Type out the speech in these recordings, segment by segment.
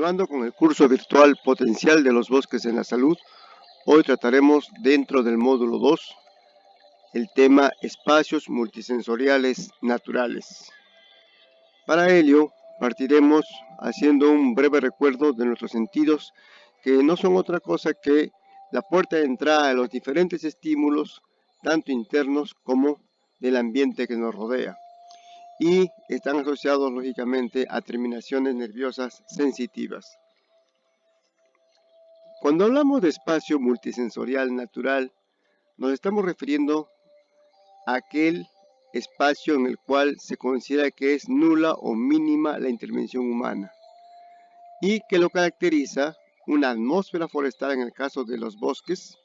Continuando con el curso virtual Potencial de los bosques en la salud, hoy trataremos dentro del módulo 2 el tema espacios multisensoriales naturales. Para ello, partiremos haciendo un breve recuerdo de nuestros sentidos, que no son otra cosa que la puerta de entrada a los diferentes estímulos, tanto internos como del ambiente que nos rodea, y están asociados lógicamente a terminaciones nerviosas sensitivas. Cuando hablamos de espacio multisensorial natural, nos estamos refiriendo a aquel espacio en el cual se considera que es nula o mínima la intervención humana y que lo caracteriza una atmósfera forestal en el caso de los bosques,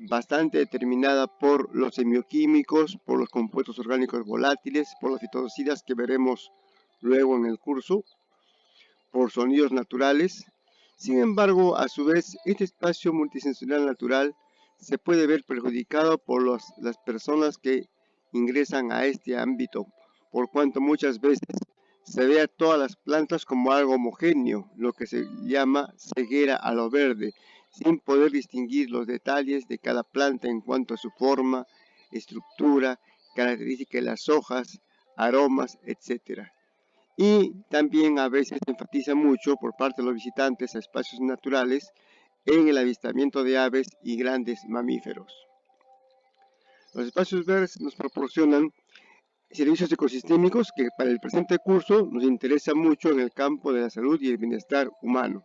bastante determinada por los semioquímicos, por los compuestos orgánicos volátiles, por los fitocidas que veremos luego en el curso, por sonidos naturales. Sin embargo, a su vez, este espacio multisensorial natural se puede ver perjudicado por las personas que ingresan a este ámbito, por cuanto muchas veces se ve a todas las plantas como algo homogéneo, lo que se llama ceguera a lo verde, sin poder distinguir los detalles de cada planta en cuanto a su forma, estructura, características de las hojas, aromas, etc. Y también a veces se enfatiza mucho por parte de los visitantes a espacios naturales en el avistamiento de aves y grandes mamíferos. Los espacios verdes nos proporcionan servicios ecosistémicos que para el presente curso nos interesa mucho en el campo de la salud y el bienestar humano,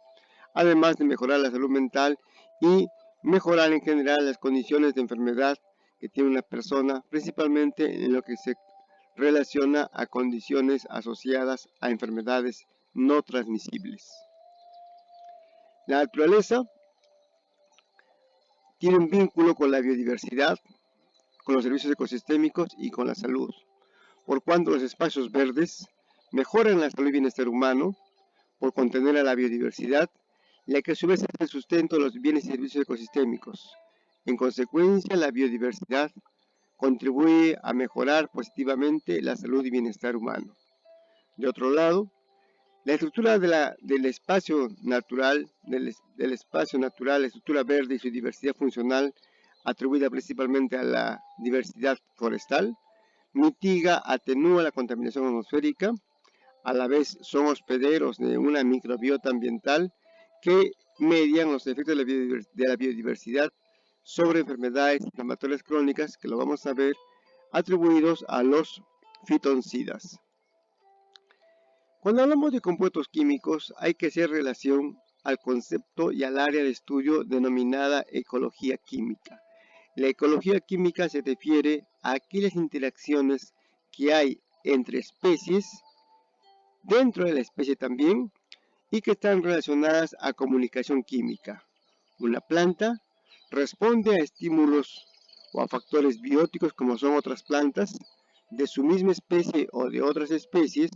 además de mejorar la salud mental y mejorar en general las condiciones de enfermedad que tiene una persona, principalmente en lo que se relaciona a condiciones asociadas a enfermedades no transmisibles. La naturaleza tiene un vínculo con la biodiversidad, con los servicios ecosistémicos y con la salud, por cuanto los espacios verdes mejoran la salud y bienestar humano por contener a la biodiversidad, la que a su vez es el sustento de los bienes y servicios ecosistémicos. En consecuencia, la biodiversidad contribuye a mejorar positivamente la salud y bienestar humano. De otro lado, la estructura del espacio natural, la estructura verde y su diversidad funcional, atribuida principalmente a la diversidad forestal, mitiga, atenúa la contaminación atmosférica, a la vez son hospederos de una microbiota ambiental que median los efectos de la biodiversidad sobre enfermedades inflamatorias crónicas, que lo vamos a ver, atribuidos a los fitocidas. Cuando hablamos de compuestos químicos, hay que hacer relación al concepto y al área de estudio denominada ecología química. La ecología química se refiere a aquellas interacciones que hay entre especies, dentro de la especie también, y que están relacionadas a comunicación química. Una planta responde a estímulos o a factores bióticos como son otras plantas de su misma especie o de otras especies,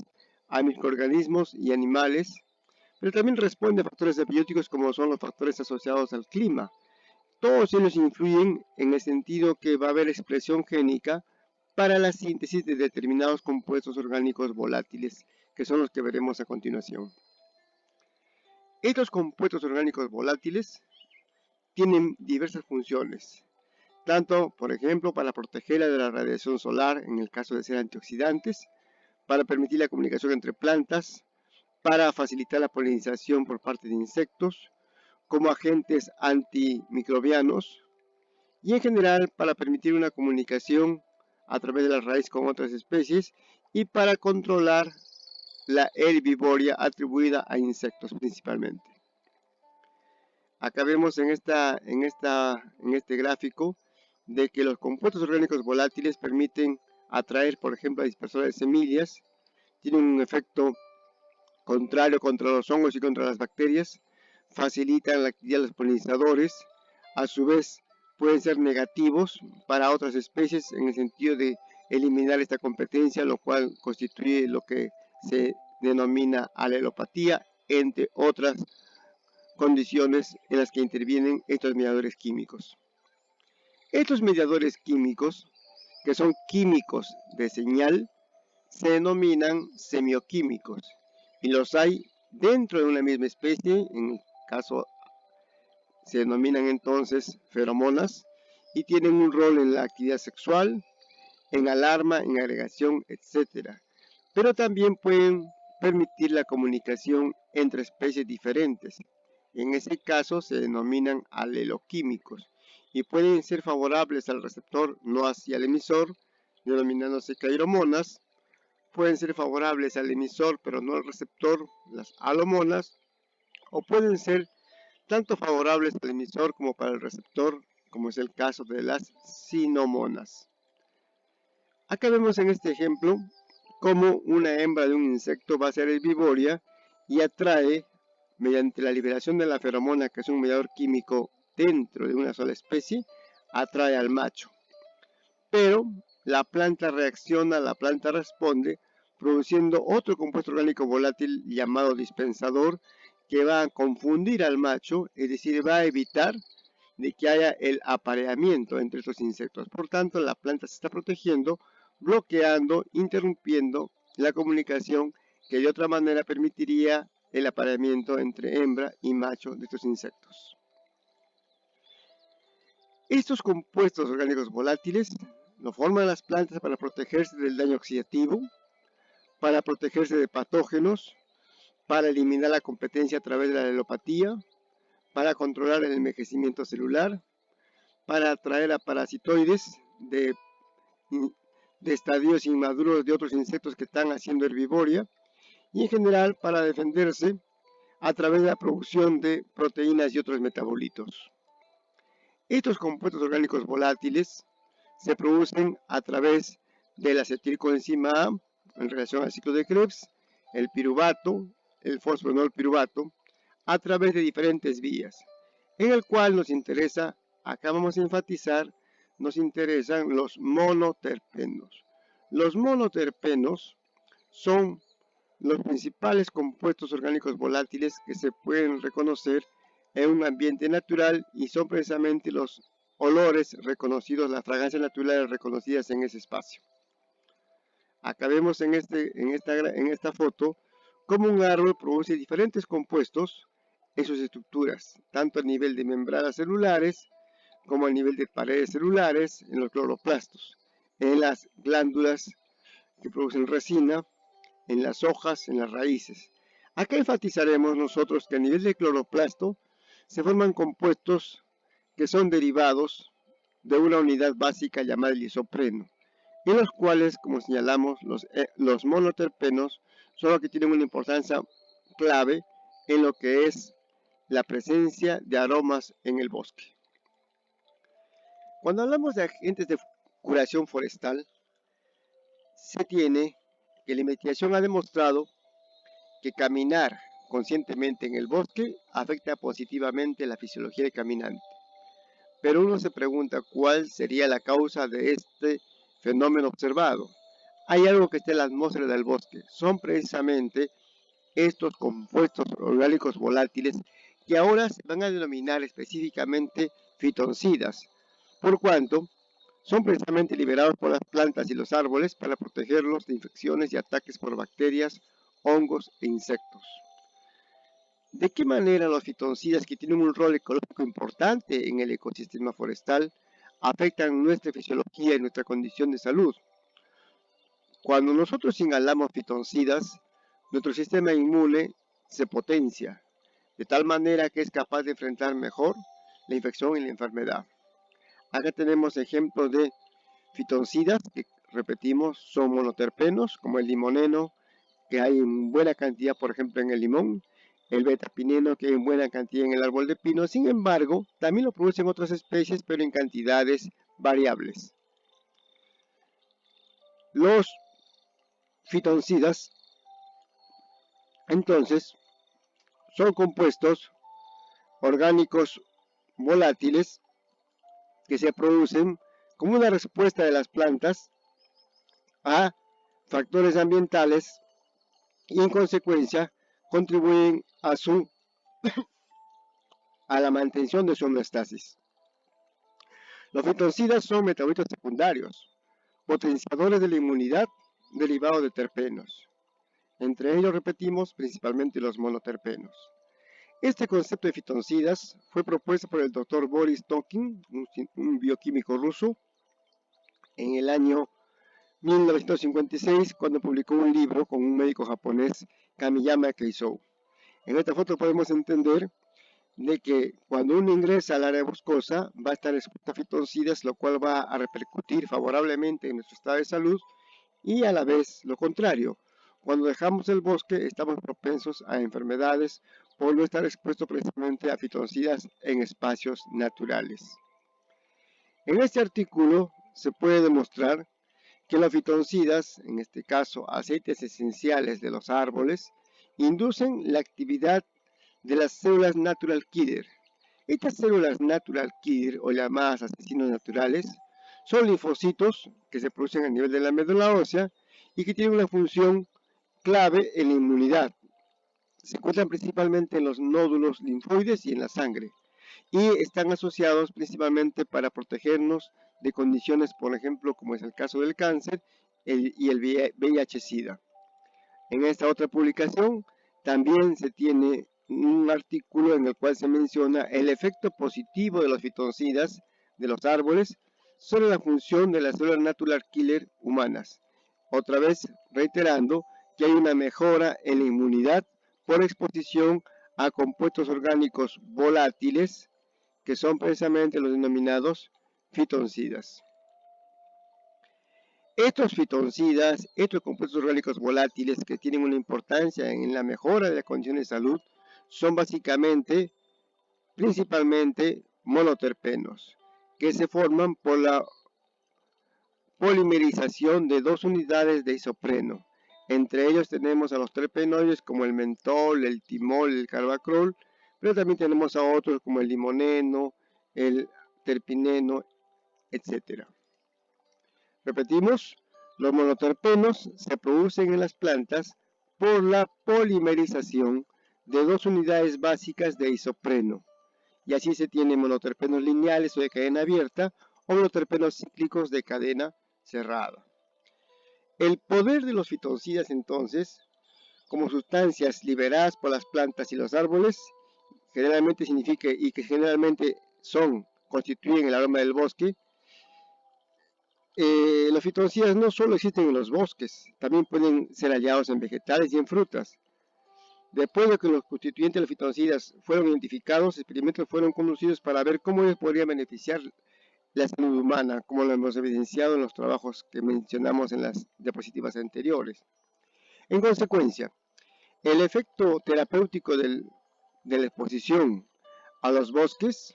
a microorganismos y animales, pero también responde a factores abióticos como son los factores asociados al clima. Todos ellos influyen en el sentido que va a haber expresión génica para la síntesis de determinados compuestos orgánicos volátiles, que son los que veremos a continuación. Estos compuestos orgánicos volátiles tienen diversas funciones, tanto, por ejemplo, para protegerla de la radiación solar, en el caso de ser antioxidantes, para permitir la comunicación entre plantas, para facilitar la polinización por parte de insectos, como agentes antimicrobianos, y en general para permitir una comunicación a través de la raíz con otras especies y para controlar la herbivoria atribuida a insectos principalmente. Acá vemos en este gráfico de que los compuestos orgánicos volátiles permiten atraer, por ejemplo, a dispersores de semillas, tienen un efecto contrario contra los hongos y contra las bacterias, facilitan la actividad de los polinizadores, a su vez pueden ser negativos para otras especies en el sentido de eliminar esta competencia, lo cual constituye lo que se denomina alelopatía, entre otras condiciones en las que intervienen estos mediadores químicos. Estos mediadores químicos, que son químicos de señal, se denominan semioquímicos y los hay dentro de una misma especie, en el caso se denominan entonces feromonas, y tienen un rol en la actividad sexual, en alarma, en agregación, etc. Pero también pueden permitir la comunicación entre especies diferentes. En ese caso se denominan aleloquímicos y pueden ser favorables al receptor, no hacia el emisor, denominándose cairomonas. Pueden ser favorables al emisor pero no al receptor, las alomonas, o pueden ser tanto favorables al emisor como para el receptor, como es el caso de las cinomonas. Acá vemos en este ejemplo cómo una hembra de un insecto va a ser herbívora y atrae, mediante la liberación de la feromona, que es un mediador químico dentro de una sola especie, atrae al macho. Pero la planta reacciona, la planta responde, produciendo otro compuesto orgánico volátil llamado dispensador, que va a confundir al macho, es decir, va a evitar de que haya el apareamiento entre estos insectos. Por tanto, la planta se está protegiendo, bloqueando, interrumpiendo la comunicación que de otra manera permitiría el apareamiento entre hembra y macho de estos insectos. Estos compuestos orgánicos volátiles lo forman las plantas para protegerse del daño oxidativo, para protegerse de patógenos, para eliminar la competencia a través de la alelopatía, para controlar el envejecimiento celular, para atraer a parasitoides de estadios inmaduros de otros insectos que están haciendo herbivoria, y en general para defenderse a través de la producción de proteínas y otros metabolitos. Estos compuestos orgánicos volátiles se producen a través de la acetilcoenzima A en relación al ciclo de Krebs, el piruvato, el fosfonol piruvato, a través de diferentes vías, en el cual nos interesa, acá vamos a enfatizar, nos interesan los monoterpenos. Los monoterpenos son los principales compuestos orgánicos volátiles que se pueden reconocer en un ambiente natural y son precisamente los olores reconocidos, las fragancias naturales reconocidas en ese espacio. Acá vemos en esta foto cómo un árbol produce diferentes compuestos en sus estructuras, tanto a nivel de membranas celulares como a nivel de paredes celulares, en los cloroplastos, en las glándulas que producen resina, en las hojas, en las raíces. Acá enfatizaremos nosotros que a nivel de cloroplasto se forman compuestos que son derivados de una unidad básica llamada el isopreno, en los cuales, como señalamos, los monoterpenos son los que tienen una importancia clave en lo que es la presencia de aromas en el bosque. Cuando hablamos de agentes de curación forestal, se tiene que la investigación ha demostrado que caminar conscientemente en el bosque afecta positivamente la fisiología del caminante. Pero uno se pregunta cuál sería la causa de este fenómeno observado. Hay algo que está en la atmósfera del bosque. Son precisamente estos compuestos orgánicos volátiles que ahora se van a denominar específicamente fitoncidas, por cuanto son precisamente liberados por las plantas y los árboles para protegerlos de infecciones y ataques por bacterias, hongos e insectos. ¿De qué manera los fitoncidas, que tienen un rol ecológico importante en el ecosistema forestal, afectan nuestra fisiología y nuestra condición de salud? Cuando nosotros inhalamos fitoncidas, nuestro sistema inmune se potencia, de tal manera que es capaz de enfrentar mejor la infección y la enfermedad. Acá tenemos ejemplos de fitoncidas que, repetimos, son monoterpenos, como el limoneno, que hay en buena cantidad, por ejemplo, en el limón, el betapineno, que hay en buena cantidad en el árbol de pino. Sin embargo, también lo producen otras especies, pero en cantidades variables. Los fitoncidas, entonces, son compuestos orgánicos volátiles que se producen como una respuesta de las plantas a factores ambientales y en consecuencia contribuyen a la mantención de su homeostasis. Los fitoncidas son metabolitos secundarios, potenciadores de la inmunidad derivados de terpenos. Entre ellos, repetimos, principalmente los monoterpenos. Este concepto de fitoncidas fue propuesto por el Dr. Boris Tokin, un bioquímico ruso, en el año 1956, cuando publicó un libro con un médico japonés, Kamiyama Keisou. En esta foto podemos entender de que cuando uno ingresa al área boscosa va a estar expuesto a fitoncidas, lo cual va a repercutir favorablemente en nuestro estado de salud, y a la vez lo contrario. Cuando dejamos el bosque estamos propensos a enfermedades por no estar expuestos precisamente a fitoncidas en espacios naturales. En este artículo se puede demostrar que los fitoncidas, en este caso aceites esenciales de los árboles, inducen la actividad de las células natural killer. Estas células natural killer, o llamadas asesinos naturales, son linfocitos que se producen a nivel de la médula ósea y que tienen una función clave en la inmunidad. Se encuentran principalmente en los nódulos linfoides y en la sangre, y están asociados principalmente para protegernos de condiciones, por ejemplo, como es el caso del cáncer y el VIH-Sida. En esta otra publicación también se tiene un artículo en el cual se menciona el efecto positivo de los fitoncidas de los árboles sobre la función de las células natural killer humanas. Otra vez reiterando que hay una mejora en la inmunidad por exposición a compuestos orgánicos volátiles, que son precisamente los denominados fitoncidas. Estos fitoncidas, estos compuestos orgánicos volátiles que tienen una importancia en la mejora de las condiciones de salud, son básicamente, principalmente, monoterpenos, que se forman por la polimerización de dos unidades de isopreno. Entre ellos tenemos a los terpenoides como el mentol, el timol, el carbacrol, pero también tenemos a otros como el limoneno, el terpineno, etc. Repetimos, los monoterpenos se producen en las plantas por la polimerización de dos unidades básicas de isopreno, y así se tienen monoterpenos lineales o de cadena abierta o monoterpenos cíclicos de cadena cerrada. El poder de los fitoncidas, entonces, como sustancias liberadas por las plantas y los árboles, generalmente significa y que generalmente constituyen el aroma del bosque. Los fitoncidas no solo existen en los bosques, también pueden ser hallados en vegetales y en frutas. Después de que los constituyentes de los fitoncidas fueron identificados, experimentos fueron conducidos para ver cómo ellos podrían beneficiar la salud humana, como lo hemos evidenciado en los trabajos que mencionamos en las diapositivas anteriores. En consecuencia, el efecto terapéutico de la exposición a los bosques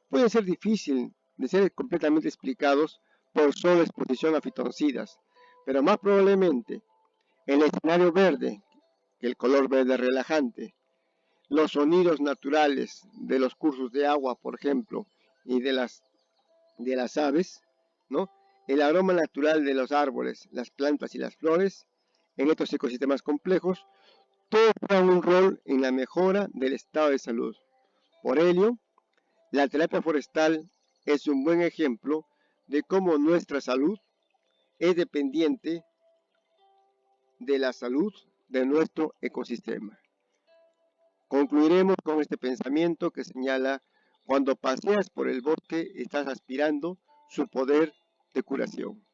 puede ser difícil de ser completamente explicados por sola exposición a fitoncidas, pero más probablemente el escenario verde, el color verde relajante, los sonidos naturales de los cursos de agua, por ejemplo, y de las aves, ¿no? El aroma natural de los árboles, las plantas y las flores en estos ecosistemas complejos, todos juegan un rol en la mejora del estado de salud. Por ello, la terapia forestal es un buen ejemplo de cómo nuestra salud es dependiente de la salud de nuestro ecosistema. Concluiremos con este pensamiento que señala: cuando paseas por el bosque estás aspirando su poder de curación.